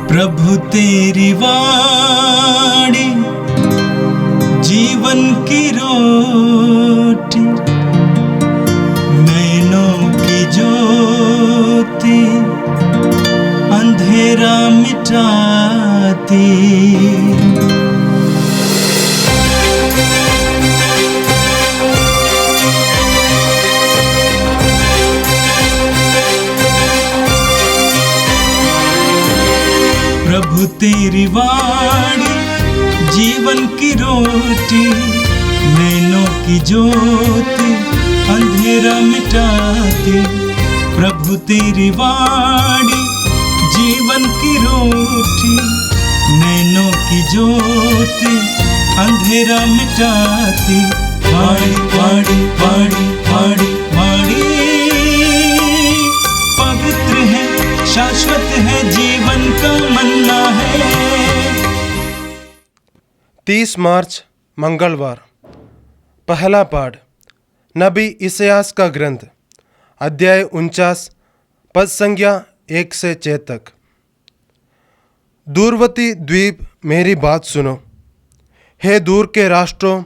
प्रभु तेरी वाणी जीवन की रोटी, नैनों की ज्योति अंधेरा मिटाती। प्रभु तेरी वाणी जीवन की रोटी, नैनों की ज्योति अंधेरा मिटाती। प्रभु तेरी वाणी जीवन की रोटी, नैनों की ज्योति अंधेरा मिटाती। वाणी वाणी वाणी वाणी वाणी पवित्र है, शाश्वत है, जीवन का मन्ना है। 30 मार्च मंगलवार। पहला पाठ नबी इसायास का ग्रंथ, अध्याय 49, पद संज्ञा 1 से 6 तक। दूरवर्ती द्वीप मेरी बात सुनो, हे दूर के राष्ट्रों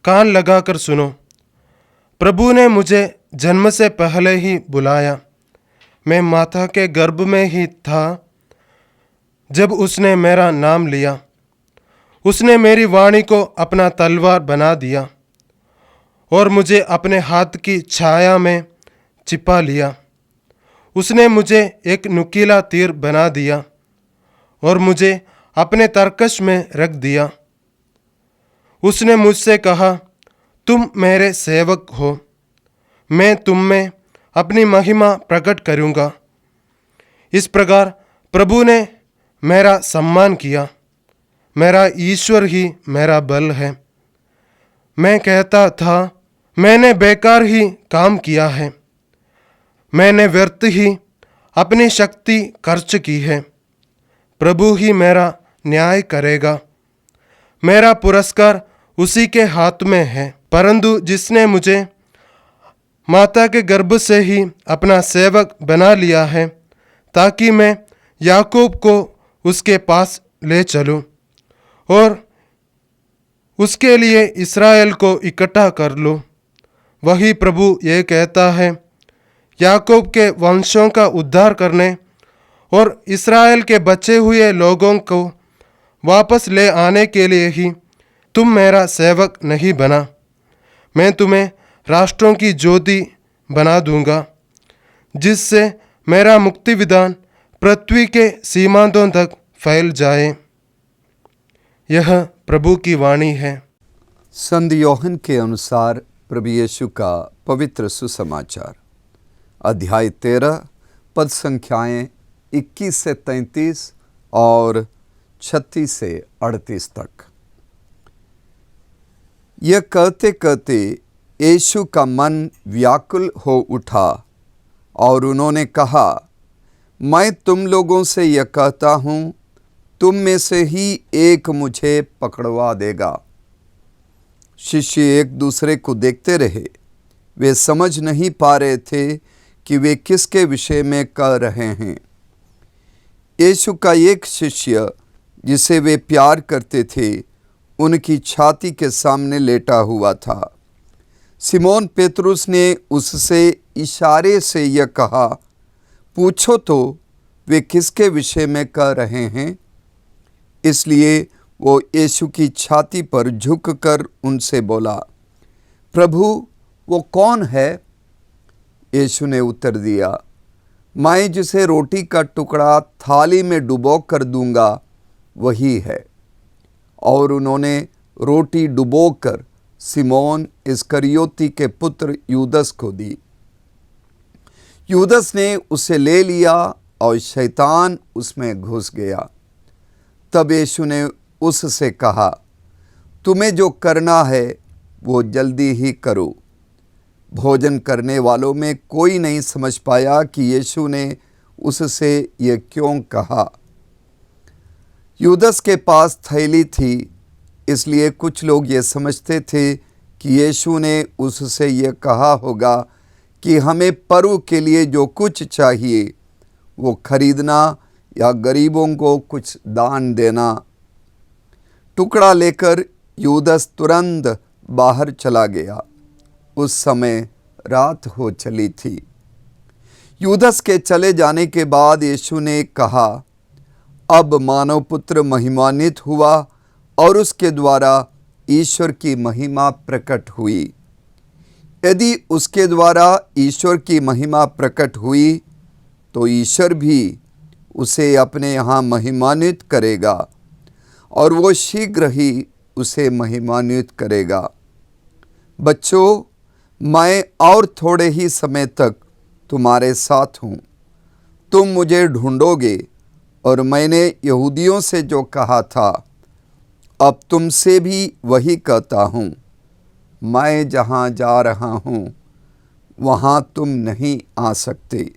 कान लगाकर सुनो। प्रभु ने मुझे जन्म से पहले ही बुलाया, मैं माता के गर्भ में ही था जब उसने मेरा नाम लिया। उसने मेरी वाणी को अपना तलवार बना दिया और मुझे अपने हाथ की छाया में छिपा लिया। उसने मुझे एक नुकीला तीर बना दिया और मुझे अपने तरकश में रख दिया। उसने मुझसे कहा, तुम मेरे सेवक हो, मैं तुम में अपनी महिमा प्रकट करूँगा। इस प्रकार प्रभु ने मेरा सम्मान किया, मेरा ईश्वर ही मेरा बल है। मैं कहता था, मैंने बेकार ही काम किया है, मैंने व्यर्थ ही अपनी शक्ति खर्च की है। प्रभु ही मेरा न्याय करेगा, मेरा पुरस्कार उसी के हाथ में है। परंतु जिसने मुझे माता के गर्भ से ही अपना सेवक बना लिया है, ताकि मैं याकूब को उसके पास ले चलूं और उसके लिए इस्राएल को इकट्ठा कर लूं। वही प्रभु ये कहता है, याकूब के वंशों का उद्धार करने और इस्राएल के बचे हुए लोगों को वापस ले आने के लिए ही तुम मेरा सेवक नहीं बना। मैं तुम्हें राष्ट्रों की ज्योति बना दूंगा, जिससे मेरा मुक्ति विधान पृथ्वी के सीमांतों तक फैल जाए। यह प्रभु की वाणी है। संत योहन के अनुसार प्रभु यीशु का पवित्र सुसमाचार, अध्याय 13, पद संख्याएं 21 से 33 और 36 से 38 तक। यह कहते कहते यीशु का मन व्याकुल हो उठा और उन्होंने कहा, मैं तुम लोगों से यह कहता हूँ, तुम में से ही एक मुझे पकड़वा देगा। शिष्य एक दूसरे को देखते रहे, वे समझ नहीं पा रहे थे कि वे किसके विषय में कह रहे हैं। यीशु का एक शिष्य जिसे वे प्यार करते थे, उनकी छाती के सामने लेटा हुआ था। सिमोन पेतरुस ने उससे इशारे से यह कहा, पूछो तो वे किसके विषय में कह रहे हैं। इसलिए वो यीशु की छाती पर झुककर उनसे बोला, प्रभु वो कौन है? यीशु ने उत्तर दिया, मैं जिसे रोटी का टुकड़ा थाली में डुबो कर दूंगा वही है। और उन्होंने रोटी डुबोकर सिमोन इस्करियोती के पुत्र यूदस को दी। यूदस ने उसे ले लिया और शैतान उसमें घुस गया। तब यीशु ने उससे कहा, तुम्हें जो करना है वो जल्दी ही करो। भोजन करने वालों में कोई नहीं समझ पाया कि यीशु ने उससे यह क्यों कहा। यूदस के पास थैली थी, इसलिए कुछ लोग ये समझते थे कि यीशु ने उससे यह कहा होगा कि हमें पर्व के लिए जो कुछ चाहिए वो खरीदना या गरीबों को कुछ दान देना। टुकड़ा लेकर यूदस तुरंत बाहर चला गया। उस समय रात हो चली थी। यूदस के चले जाने के बाद यीशु ने कहा, अब मानव पुत्र महिमान्वित हुआ और उसके द्वारा ईश्वर की महिमा प्रकट हुई। यदि उसके द्वारा ईश्वर की महिमा प्रकट हुई तो ईश्वर भी उसे अपने यहाँ महिमान्वित करेगा और वो शीघ्र ही उसे महिमान्वित करेगा। बच्चों, मैं और थोड़े ही समय तक तुम्हारे साथ हूँ। तुम मुझे ढूंढोगे और मैंने यहूदियों से जो कहा था अब तुमसे भी वही कहता हूँ, मैं जहाँ जा रहा हूँ वहाँ तुम नहीं आ सकते।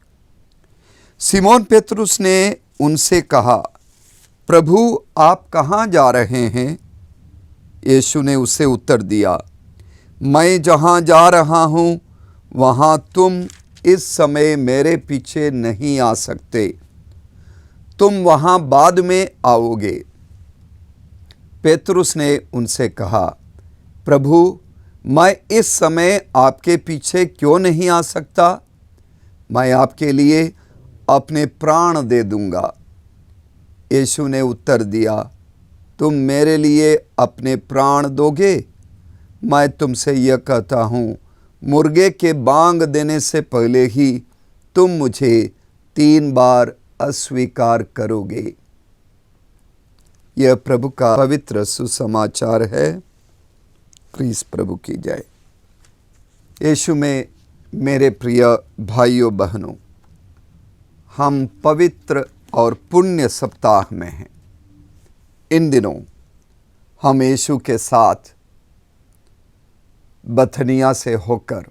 सिमोन पेतरुस ने उनसे कहा, प्रभु आप कहाँ जा रहे हैं? यीशु ने उसे उत्तर दिया, मैं जहाँ जा रहा हूँ वहाँ तुम इस समय मेरे पीछे नहीं आ सकते, तुम वहाँ बाद में आओगे। पेतरुस ने उनसे कहा, प्रभु मैं इस समय आपके पीछे क्यों नहीं आ सकता? मैं आपके लिए अपने प्राण दे दूंगा। यीशु ने उत्तर दिया, तुम मेरे लिए अपने प्राण दोगे? मैं तुमसे यह कहता हूँ, मुर्गे के बांग देने से पहले ही तुम मुझे 3 बार अस्वीकार करोगे। यह प्रभु का पवित्र सुसमाचार है। क्रीस प्रभु की जय। यीशु में मेरे प्रिय भाइयों बहनों, हम पवित्र और पुण्य सप्ताह में हैं। इन दिनों हम यीशु के साथ बथनिया से होकर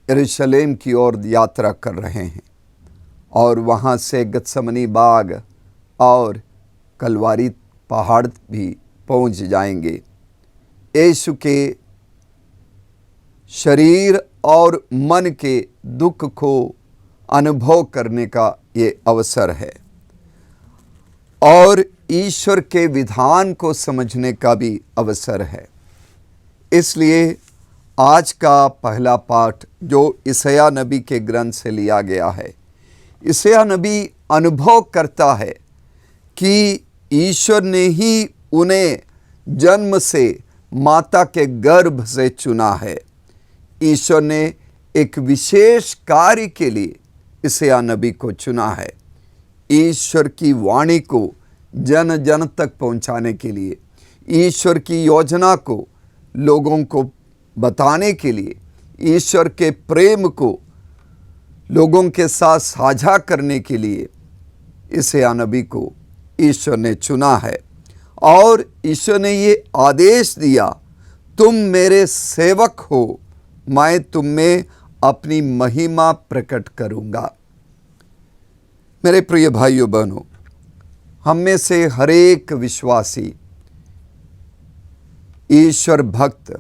यरूशलेम की ओर यात्रा कर रहे हैं और वहाँ से गत्समनी बाग और कलवारी पहाड़ भी पहुँच जाएंगे। यीशु के शरीर और मन के दुख को अनुभव करने का ये अवसर है और ईश्वर के विधान को समझने का भी अवसर है। इसलिए आज का पहला पाठ जो यशायाह नबी के ग्रंथ से लिया गया है, यशायाह नबी अनुभव करता है कि ईश्वर ने ही उन्हें जन्म से माता के गर्भ से चुना है। ईश्वर ने एक विशेष कार्य के लिए यशायाह नबी को चुना है, ईश्वर की वाणी को जन जन तक पहुंचाने के लिए, ईश्वर की योजना को लोगों को बताने के लिए, ईश्वर के प्रेम को लोगों के साथ साझा करने के लिए यशायाह नबी को ईश्वर ने चुना है। और ईश्वर ने ये आदेश दिया, तुम मेरे सेवक हो, मैं तुम में अपनी महिमा प्रकट करूँगा। मेरे प्रिय भाइयों बहनों, हम में से हर एक विश्वासी ईश्वर भक्त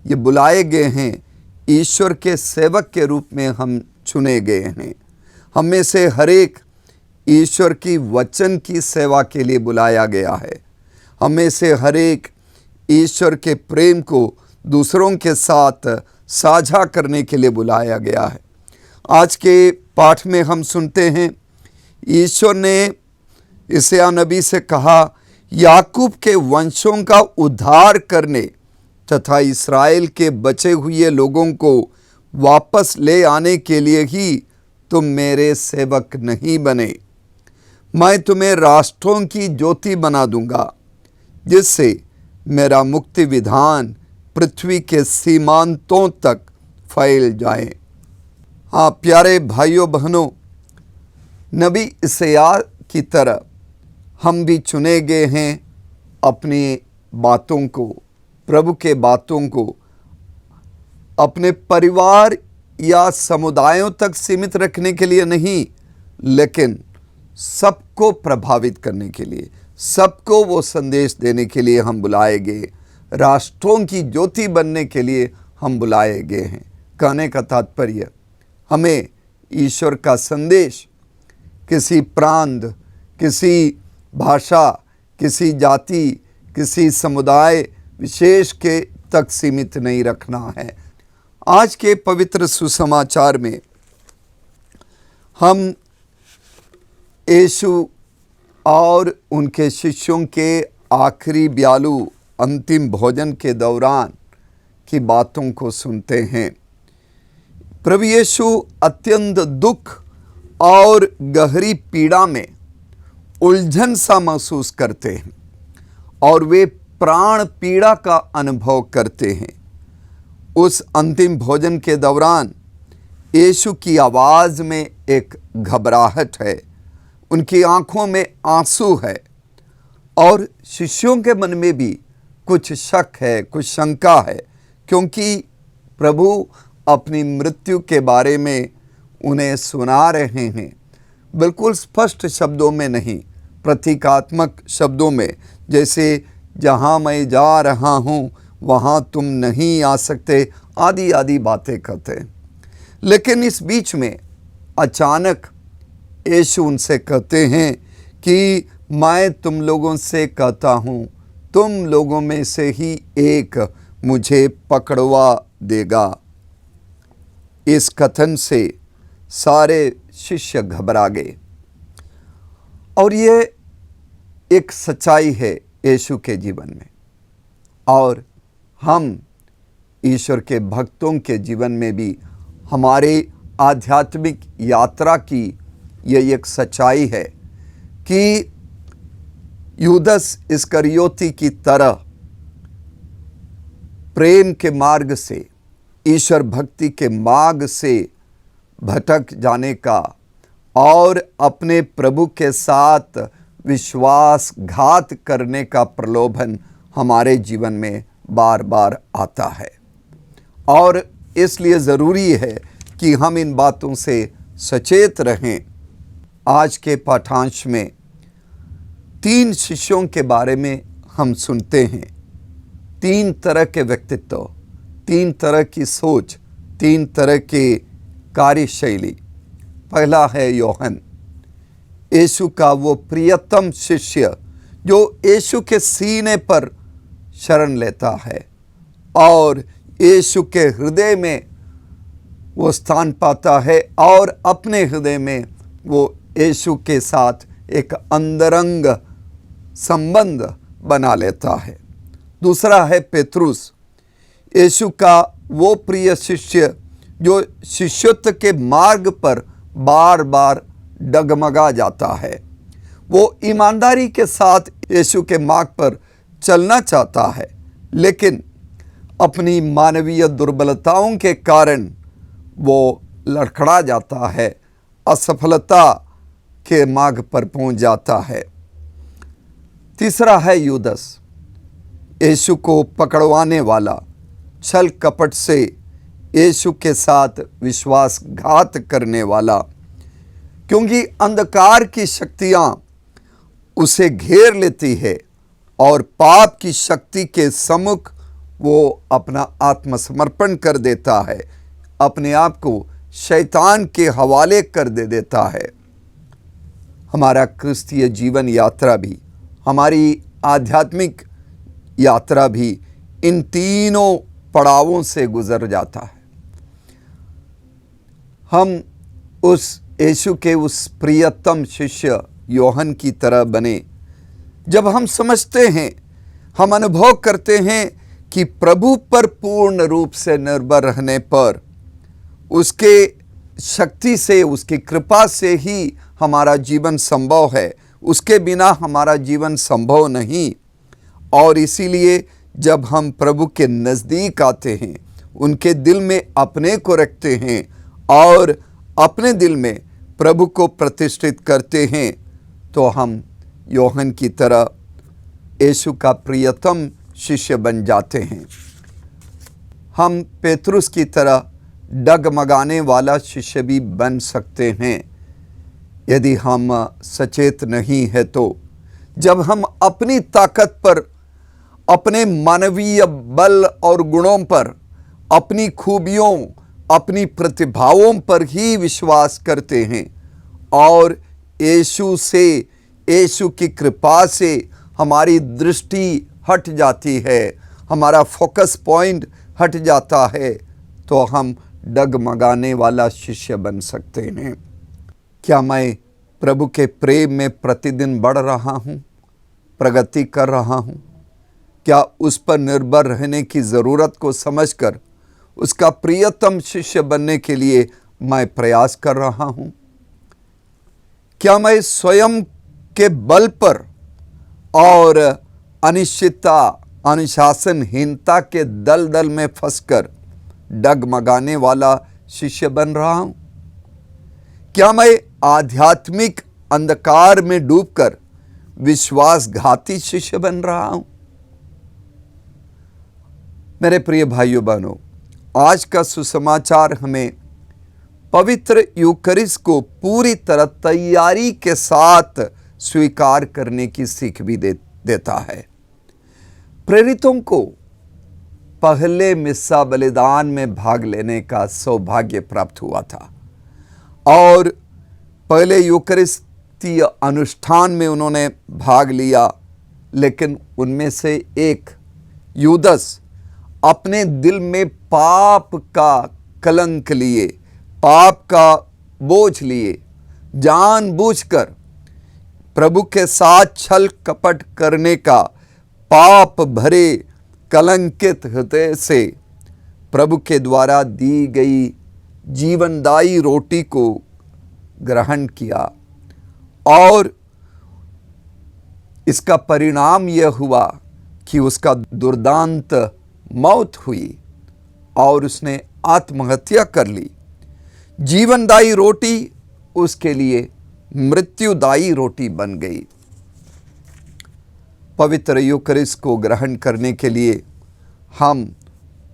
ये बुलाए गए हैं, ईश्वर के सेवक के रूप में हम चुने गए हैं। हम में से हर एक ईश्वर की वचन की सेवा के लिए बुलाया गया है। हम में से हर एक ईश्वर के प्रेम को दूसरों के साथ साझा करने के लिए बुलाया गया है। आज के पाठ में हम सुनते हैं, ईश्वर ने यशायाह नबी से कहा, याकूब के वंशों का उद्धार करने तथा इस्राएल के बचे हुए लोगों को वापस ले आने के लिए ही तुम मेरे सेवक नहीं बने। मैं तुम्हें राष्ट्रों की ज्योति बना दूंगा, जिससे मेरा मुक्ति विधान पृथ्वी के सीमांतों तक फैल जाए। हाँ प्यारे भाइयों बहनों, नबी यशायाह की तरह हम भी चुने गए हैं अपनी बातों को, प्रभु के बातों को अपने परिवार या समुदायों तक सीमित रखने के लिए नहीं, लेकिन सबको प्रभावित करने के लिए, सबको वो संदेश देने के लिए हम बुलाए गए, राष्ट्रों की ज्योति बनने के लिए हम बुलाए गए हैं। कहने का तात्पर्य, हमें ईश्वर का संदेश किसी प्रांत, किसी भाषा, किसी जाति, किसी समुदाय विशेष के तक सीमित नहीं रखना है। आज के पवित्र सुसमाचार में हम यीशु और उनके शिष्यों के आखिरी ब्यालू अंतिम भोजन के दौरान की बातों को सुनते हैं। प्रभु यीशु अत्यंत दुख और गहरी पीड़ा में उलझन सा महसूस करते हैं और वे प्राण पीड़ा का अनुभव करते हैं। उस अंतिम भोजन के दौरान यीशु की आवाज़ में एक घबराहट है, उनकी आंखों में आंसू है और शिष्यों के मन में भी कुछ शक है, कुछ शंका है, क्योंकि प्रभु अपनी मृत्यु के बारे में उन्हें सुना रहे हैं। बिल्कुल स्पष्ट शब्दों में नहीं, प्रतीकात्मक शब्दों में, जैसे जहाँ मैं जा रहा हूँ वहाँ तुम नहीं आ सकते, आदि आदि बातें कहते हैं। लेकिन इस बीच में अचानक यीशु उनसे कहते हैं कि मैं तुम लोगों से कहता हूँ, तुम लोगों में से ही एक मुझे पकड़वा देगा। इस कथन से सारे शिष्य घबरा गए और ये एक सच्चाई है यीशु के जीवन में, और हम ईश्वर के भक्तों के जीवन में भी हमारे आध्यात्मिक यात्रा की यह एक सच्चाई है कि यूदस इस्करियोती की तरह प्रेम के मार्ग से, ईश्वर भक्ति के मार्ग से भटक जाने का और अपने प्रभु के साथ विश्वासघात करने का प्रलोभन हमारे जीवन में बार बार आता है। और इसलिए ज़रूरी है कि हम इन बातों से सचेत रहें। आज के पाठांश में 3 शिष्यों के बारे में हम सुनते हैं। 3 तरह के व्यक्तित्व, 3 तरह की सोच, 3 तरह की कार्यशैली। पहला है यूहन्ना, यीशु का वो प्रियतम शिष्य जो यीशु के सीने पर शरण लेता है और यीशु के हृदय में वो स्थान पाता है और अपने हृदय में वो यीशु के साथ एक अंतरंग संबंध बना लेता है। दूसरा है पेत्रुस, यीशु का वो प्रिय शिष्य जो शिष्यत्व के मार्ग पर बार बार डगमगा जाता है। वो ईमानदारी के साथ यीशु के मार्ग पर चलना चाहता है, लेकिन अपनी मानवीय दुर्बलताओं के कारण वो लड़खड़ा जाता है, असफलता के मार्ग पर पहुंच जाता है। तीसरा है यूदस, यीशु को पकड़वाने वाला, छल कपट से यीशु के साथ विश्वासघात करने वाला, क्योंकि अंधकार की शक्तियां उसे घेर लेती है और पाप की शक्ति के सम्मुख वो अपना आत्मसमर्पण कर देता है, अपने आप को शैतान के हवाले कर देता है। हमारा क्रिस्तीय जीवन यात्रा भी, हमारी आध्यात्मिक यात्रा भी इन तीनों पड़ावों से गुजर जाता है। हम उस यीशु के उस प्रियतम शिष्य यूहन्ना की तरह बने, जब हम समझते हैं, हम अनुभव करते हैं कि प्रभु पर पूर्ण रूप से निर्भर रहने पर, उसके शक्ति से, उसकी कृपा से ही हमारा जीवन संभव है, उसके बिना हमारा जीवन संभव नहीं। और इसीलिए जब हम प्रभु के नज़दीक आते हैं, उनके दिल में अपने को रखते हैं और अपने दिल में प्रभु को प्रतिष्ठित करते हैं, तो हम यूहन्ना की तरह यीशु का प्रियतम शिष्य बन जाते हैं। हम पेतरुस की तरह डगमगाने वाला शिष्य भी बन सकते हैं यदि हम सचेत नहीं है तो। जब हम अपनी ताकत पर, अपने मानवीय बल और गुणों पर, अपनी खूबियों, अपनी प्रतिभाओं पर ही विश्वास करते हैं और यीशु से, यीशु की कृपा से हमारी दृष्टि हट जाती है, हमारा फोकस पॉइंट हट जाता है, तो हम डगमगाने वाला शिष्य बन सकते हैं। क्या मैं प्रभु के प्रेम में प्रतिदिन बढ़ रहा हूँ, प्रगति कर रहा हूँ? क्या उस पर निर्भर रहने की ज़रूरत को समझकर उसका प्रियतम शिष्य बनने के लिए मैं प्रयास कर रहा हूँ? क्या मैं स्वयं के बल पर और अनिश्चितता, अनुशासनहीनता के दलदल में फंसकर डगमगाने वाला शिष्य बन रहा हूँ? क्या मैं आध्यात्मिक अंधकार में डूबकर विश्वासघाती शिष्य बन रहा हूँ? मेरे प्रिय भाइयों बहनों, आज का सुसमाचार हमें पवित्र यूकरिस्ट को पूरी तरह तैयारी के साथ स्वीकार करने की सीख भी देता है। प्रेरितों को पहले मिस्सा बलिदान में भाग लेने का सौभाग्य प्राप्त हुआ था और पहले यूकरिस्तीय अनुष्ठान में उन्होंने भाग लिया, लेकिन उनमें से एक यूदस अपने दिल में पाप का कलंक लिए, पाप का बोझ लिए, जानबूझकर प्रभु के साथ छल कपट करने का पाप भरे कलंकित हृदय से प्रभु के द्वारा दी गई जीवनदायी रोटी को ग्रहण किया और इसका परिणाम यह हुआ कि उसका दुर्दांत मौत हुई और उसने आत्महत्या कर ली। जीवनदायी रोटी उसके लिए मृत्युदायी रोटी बन गई। पवित्र यूकरिस्ट को ग्रहण करने के लिए हम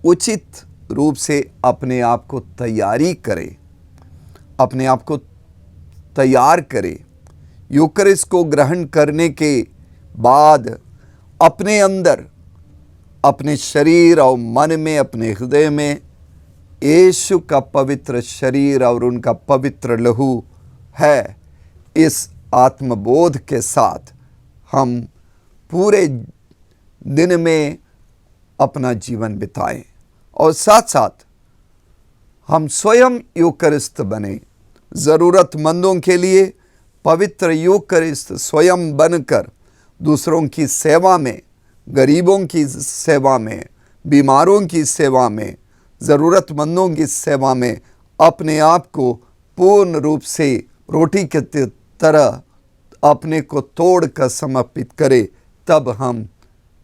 उचित रूप से अपने आप को तैयारी करें, अपने आप को तैयार करें। यूकरिस्ट को ग्रहण करने के बाद अपने अंदर, अपने शरीर और मन में, अपने हृदय में यीशु का पवित्र शरीर और उनका पवित्र लहू है, इस आत्मबोध के साथ हम पूरे दिन में अपना जीवन बिताएं और साथ साथ हम स्वयं यूकरिस्ट बने। ज़रूरतमंदों के लिए पवित्र यूकरिस्ट स्वयं बनकर दूसरों की सेवा में, गरीबों की सेवा में, बीमारों की सेवा में, ज़रूरतमंदों की सेवा में अपने आप को पूर्ण रूप से रोटी के तरह अपने को तोड़ कर समर्पित करें, तब हम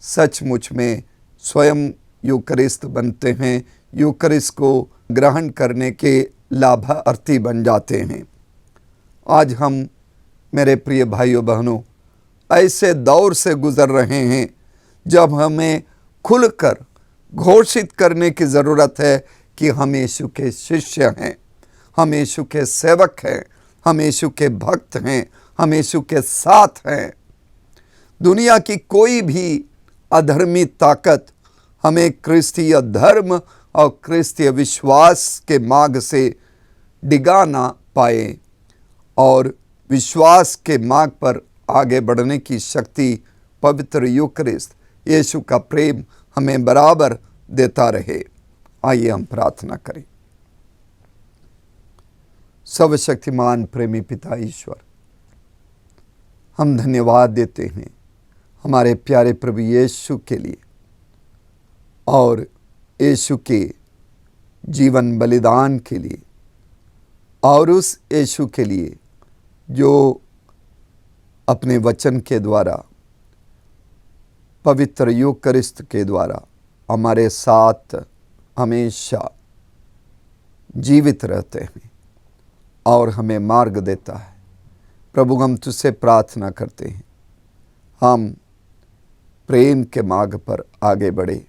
सचमुच में स्वयं यूकरिस्ट बनते हैं, यूकरिस्ट को ग्रहण करने के लाभार्थी बन जाते हैं। आज हम, मेरे प्रिय भाइयों बहनों, ऐसे दौर से गुजर रहे हैं जब हमें खुलकर घोषित करने की ज़रूरत है कि हम यीशु के शिष्य हैं, हम यीशु के सेवक हैं, हम यीशु के भक्त हैं, हम यीशु के साथ हैं। दुनिया की कोई भी अधर्मी ताकत हमें क्रिस्तीय धर्म और क्रिस्तीय विश्वास के मार्ग से डिगा ना पाए और विश्वास के मार्ग पर आगे बढ़ने की शक्ति पवित्र यूकरिस्ट, यीशु का प्रेम हमें बराबर देता रहे। आइए हम प्रार्थना करें। सर्वशक्तिमान प्रेमी पिता ईश्वर, हम धन्यवाद देते हैं हमारे प्यारे प्रभु यीशु के लिए और यीशु के जीवन बलिदान के लिए और उस यीशु के लिए जो अपने वचन के द्वारा, पवित्र यूकरिस्ट के द्वारा हमारे साथ हमेशा जीवित रहते हैं और हमें मार्ग देता है। प्रभु, हम तुझसे प्रार्थना करते हैं, हम प्रेम के मार्ग पर आगे बढ़े।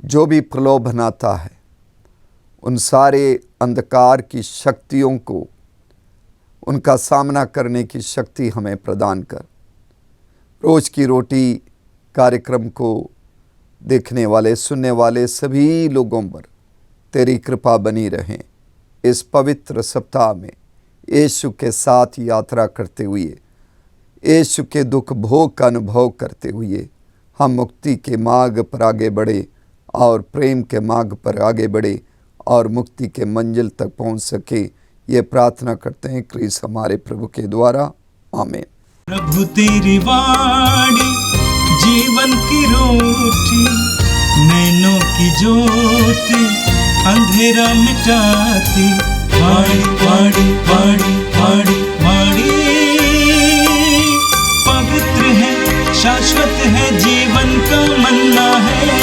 जो भी प्रलोभन आता है, उन सारे अंधकार की शक्तियों को, उनका सामना करने की शक्ति हमें प्रदान कर। रोज की रोटी कार्यक्रम को देखने वाले, सुनने वाले सभी लोगों पर तेरी कृपा बनी रहे। इस पवित्र सप्ताह में यीशु के साथ यात्रा करते हुए यीशु के दुख भोग का अनुभव करते हुए हम मुक्ति के मार्ग पर आगे बढ़े और प्रेम के मार्ग पर आगे बढ़े और मुक्ति के मंजिल तक पहुंच सके, ये प्रार्थना करते हैं क्रिस हमारे प्रभु के द्वारा। आमीन। प्रभु तेरी वाणी जीवन की रोटी, नैनों की ज्योति अंधेरा मिटाती। वाणी वाणी वाणी वाणी वाणी पवित्र है, शाश्वत है, जीवन का मन्ना है।